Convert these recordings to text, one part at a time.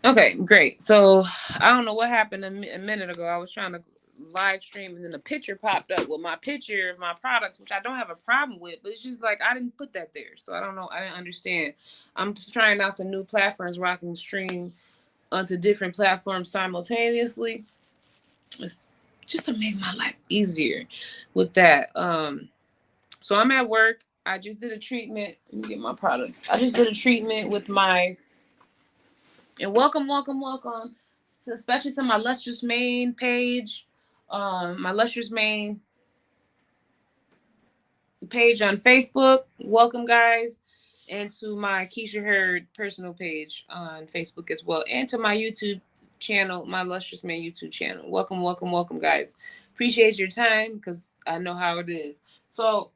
Okay, great. So I don't know what happened a minute ago. I was trying to live stream and then the picture popped up with my picture of my products, which I don't have a problem with, but it's just like I didn't put that there. So I don't know. I didn't understand. I'm just trying out some new platforms where I can stream onto different platforms simultaneously. It's just to make my life easier with that. So I'm at work. I just did a treatment. Let me get my products. I just did a treatment with my and welcome, especially to my Lustrous Mane page, my Lustrous Mane page on Facebook. Welcome, guys, and to my Keisha Hurd personal page on Facebook as well, and to my YouTube channel, my Lustrous Mane YouTube channel. Welcome, guys. Appreciate your time because I know how it is. So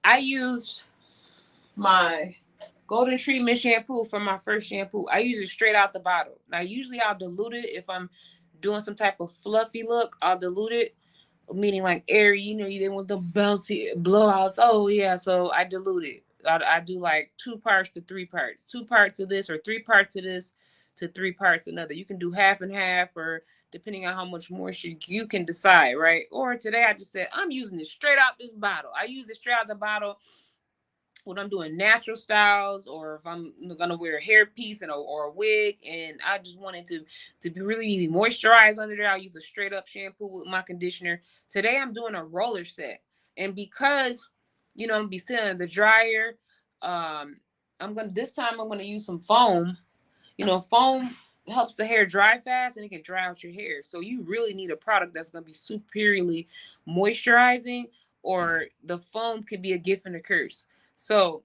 I used my Golden Treatment shampoo for my first shampoo. I use it straight out the bottle. Now, usually I'll dilute it if I'm doing some type of fluffy look. I'll dilute it, meaning like airy. You know, you didn't want the bouncy blowouts. Oh yeah, so I dilute it. I do like 2 parts to 3 parts, 2 parts of this or 3 parts of this to 3 parts another. You can do half and half, or depending on how much moisture you can decide, right? Or today I just said I'm using it straight out this bottle. I use it straight out the bottle when I'm doing natural styles, or if I'm gonna wear a hairpiece or a wig, and I just wanted to be really be moisturized under there, I'll use a straight up shampoo with my conditioner. Today I'm doing a roller set, and because I'm gonna be sitting in the dryer, I'm gonna use some foam. Foam helps the hair dry fast and it can dry out your hair. So you really need a product that's gonna be superiorly moisturizing, or the foam could be a gift and a curse. So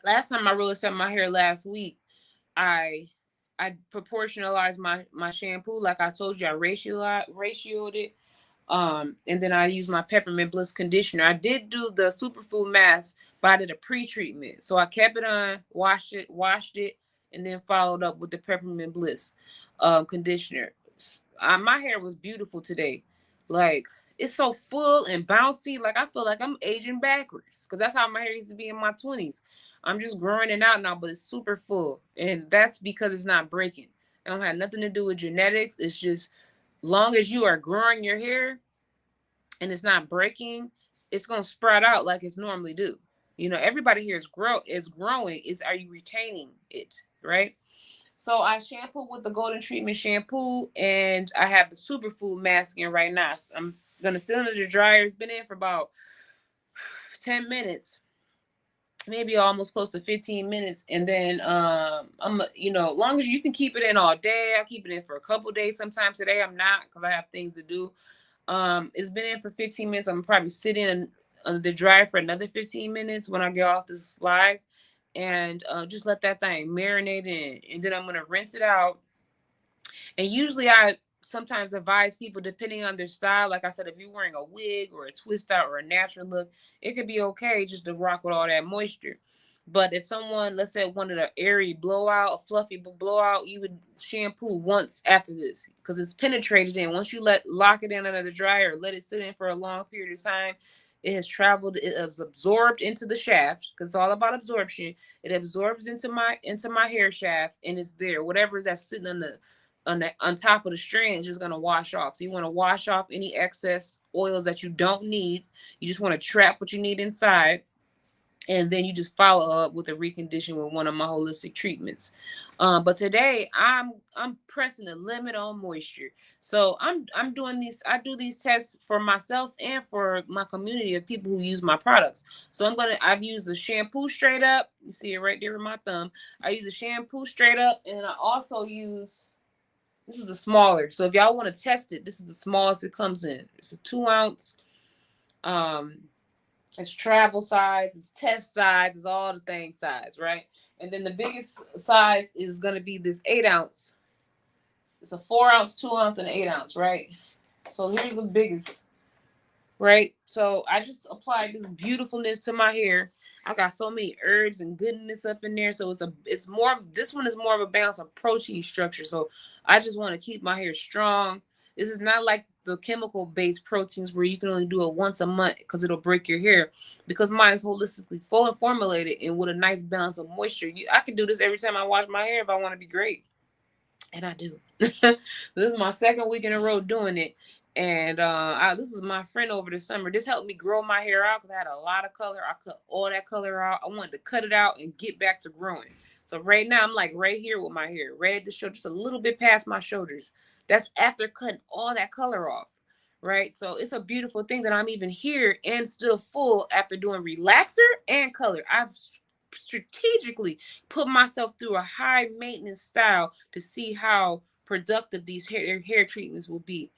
last time I roller set my hair last week, I I proportionalized my shampoo like I told you. I ratioed it. And then I used my peppermint bliss conditioner. I did do the superfood mask, but I did a pre-treatment. So I kept it on, washed it, and then followed up with the peppermint bliss conditioner. My hair was beautiful today. Like, it's so full and bouncy. Like, I feel like I'm aging backwards because that's how my hair used to be in my 20s. I'm just growing it out now, but it's super full. And that's because it's not breaking. It don't have nothing to do with genetics. It's just long as you are growing your hair and it's not breaking, it's gonna sprout out like it's normally do. Everybody here is growing. Is Are you retaining it, right? So I shampoo with the Golden Treatment shampoo, and I have the Superfood mask in right now. So I'm gonna sit under the dryer. It's been in for about 10 minutes, maybe almost close to 15 minutes, and then long as you can keep it in all day. I keep it in for a couple days. Sometimes today I'm not because I have things to do. It's been in for 15 minutes. I'm probably sitting under the dryer for another 15 minutes when I get off this live, and just let that thing marinate in, and then I'm gonna rinse it out. And usually I sometimes advise people, depending on their style, like I said, if you're wearing a wig or a twist out or a natural look, it could be okay just to rock with all that moisture. But if someone, let's say, wanted an airy blowout, a fluffy blowout, you would shampoo once after this because it's penetrated in. Once you lock it in under the dryer or let it sit in for a long period of time, it has traveled, it has absorbed into the shaft because it's all about absorption. It absorbs into my hair shaft and it's there. Whatever is that's sitting on top of the strand is just gonna wash off. So you want to wash off any excess oils that you don't need. You just want to trap what you need inside, and then you just follow up with a recondition with one of my holistic treatments. But today I'm pressing the limit on moisture. So I'm doing these. I do these tests for myself and for my community of people who use my products. So I've used the shampoo straight up. You see it right there with my thumb. I use the shampoo straight up, and I also use, this is the smaller. So if y'all want to test it, this is the smallest it comes in. It's a 2 ounce. Um, it's travel size, it's test size, it's all the thing size, right? And then the biggest size is gonna be this 8 ounce. It's a 4 ounce, 2 ounce, and 8 ounce, right? So here's the biggest, right? So I just applied this beautifulness to my hair. I got so many herbs and goodness up in there. So it's more, this one is more of a balance of protein structure. So I just want to keep my hair strong. This is not like the chemical based proteins where you can only do it once a month because it'll break your hair. Because mine is holistically formulated and with a nice balance of moisture. I can do this every time I wash my hair if I want to be great. And I do. This is my second week in a row doing it. And this is my friend over the summer. This helped me grow my hair out because I had a lot of color. I cut all that color out. I wanted to cut it out and get back to growing. So right now I'm like right here with my hair, ready to show just a little bit past my shoulders. That's after cutting all that color off. Right. So it's a beautiful thing that I'm even here and still full after doing relaxer and color. I've strategically put myself through a high maintenance style to see how productive these hair treatments will be.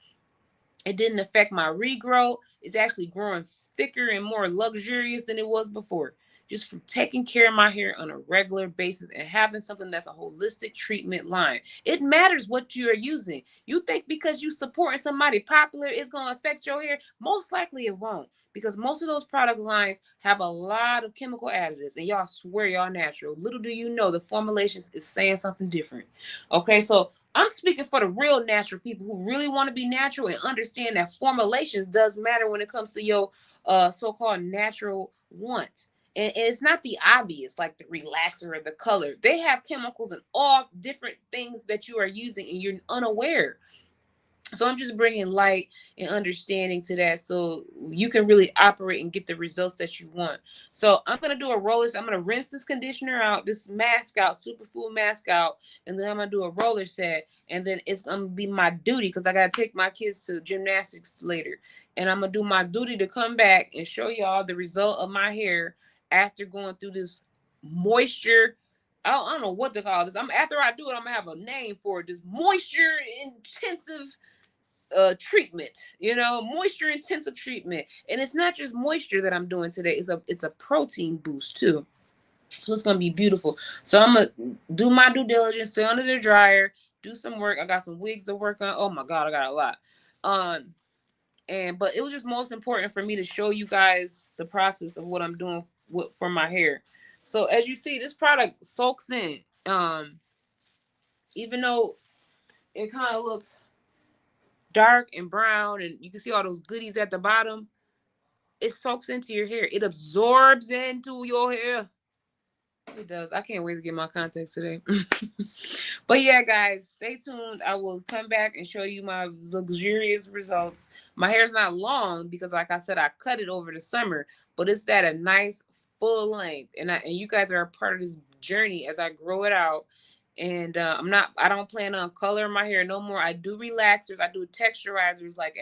It didn't affect my regrowth. It's actually growing thicker and more luxurious than it was before. Just from taking care of my hair on a regular basis and having something that's a holistic treatment line. It matters what you are using. You think because you supporting somebody popular, it's going to affect your hair? Most likely it won't, because most of those product lines have a lot of chemical additives, and y'all swear y'all natural. Little do you know the formulations is saying something different. Okay, so I'm speaking for the real natural people who really want to be natural and understand that formulations does matter when it comes to your so-called natural want. And it's not the obvious, like the relaxer or the color. They have chemicals in all different things that you are using and you're unaware. So I'm just bringing light and understanding to that so you can really operate and get the results that you want. So I'm going to do a roller. I'm going to rinse this conditioner out, this mask out, superfood mask out, and then I'm going to do a roller set. And then it's going to be my duty because I got to take my kids to gymnastics later. And I'm going to do my duty to come back and show y'all the result of my hair after going through this moisture. I don't know what to call this. After I do it, I'm going to have a name for it. This moisture intensive treatment, moisture intensive treatment. And it's not just moisture that I'm doing today, it's a protein boost too. So it's gonna be beautiful. So I'm gonna do my due diligence, sit under the dryer, do some work. I got some wigs to work on. Oh my god, I got a lot. But it was just most important for me to show you guys the process of what I'm doing for my hair. So as you see, this product soaks in. Even though it kind of looks dark and brown and you can see all those goodies at the bottom, it soaks into your hair. It absorbs into your hair. It does. I can't wait to get my contacts today. But yeah, guys, stay tuned. I will come back and show you my luxurious results. My hair's not long because, like I said, I cut it over the summer, but it's at a nice full length. And you guys are a part of this journey as I grow it out. And I don't plan on coloring my hair no more. I do relaxers. I do texturizers like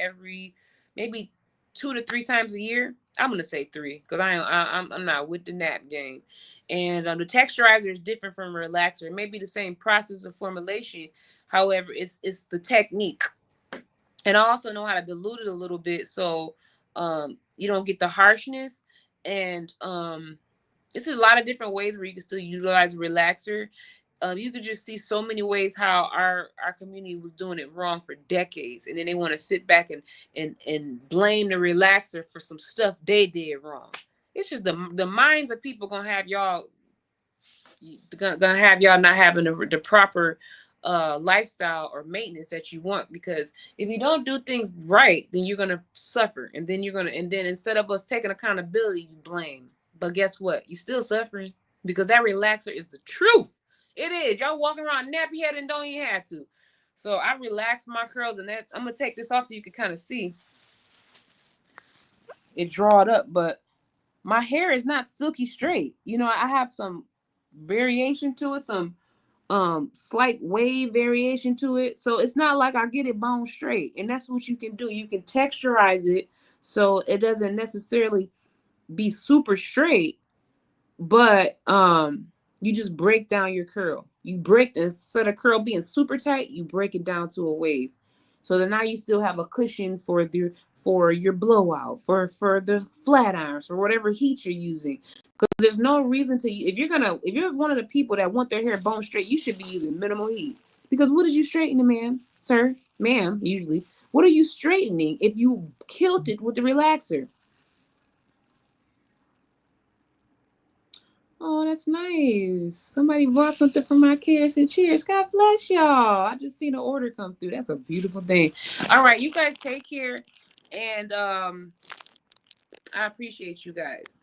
maybe 2 to 3 times a year. I'm gonna say 3 because I'm not with the nap game. And the texturizer is different from a relaxer. It may be the same process of formulation, however, it's the technique. And I also know how to dilute it a little bit so you don't get the harshness. And it's a lot of different ways where you can still utilize a relaxer. You could just see so many ways how our community was doing it wrong for decades, and then they want to sit back and blame the relaxer for some stuff they did wrong. It's just the minds of people gonna have y'all not having the proper lifestyle or maintenance that you want, because if you don't do things right, then you're gonna suffer, and then instead of us taking accountability, you blame. But guess what? You still suffering because that relaxer is the truth. It is. Y'all walking around nappy head and don't even have to. So I relaxed my curls, and that I'm gonna take this off so you can kind of see it draw it up. But my hair is not silky straight. I have some variation to it, some slight wave variation to it. So it's not like I get it bone straight. And that's what you can do. You can texturize it so it doesn't necessarily be super straight, but you just break down your curl. Instead of curl being super tight, you break it down to a wave. So then now you still have a cushion for your blowout, for the flat irons, or whatever heat you're using. Because there's no reason if you're one of the people that want their hair bone straight, you should be using minimal heat. Because what is you straightening, ma'am, sir, ma'am, usually? What are you straightening if you killed it with the relaxer? Oh, that's nice. Somebody bought something from my Cares and Cheers. God bless y'all. I just seen an order come through. That's a beautiful thing. All right, you guys take care. And I appreciate you guys.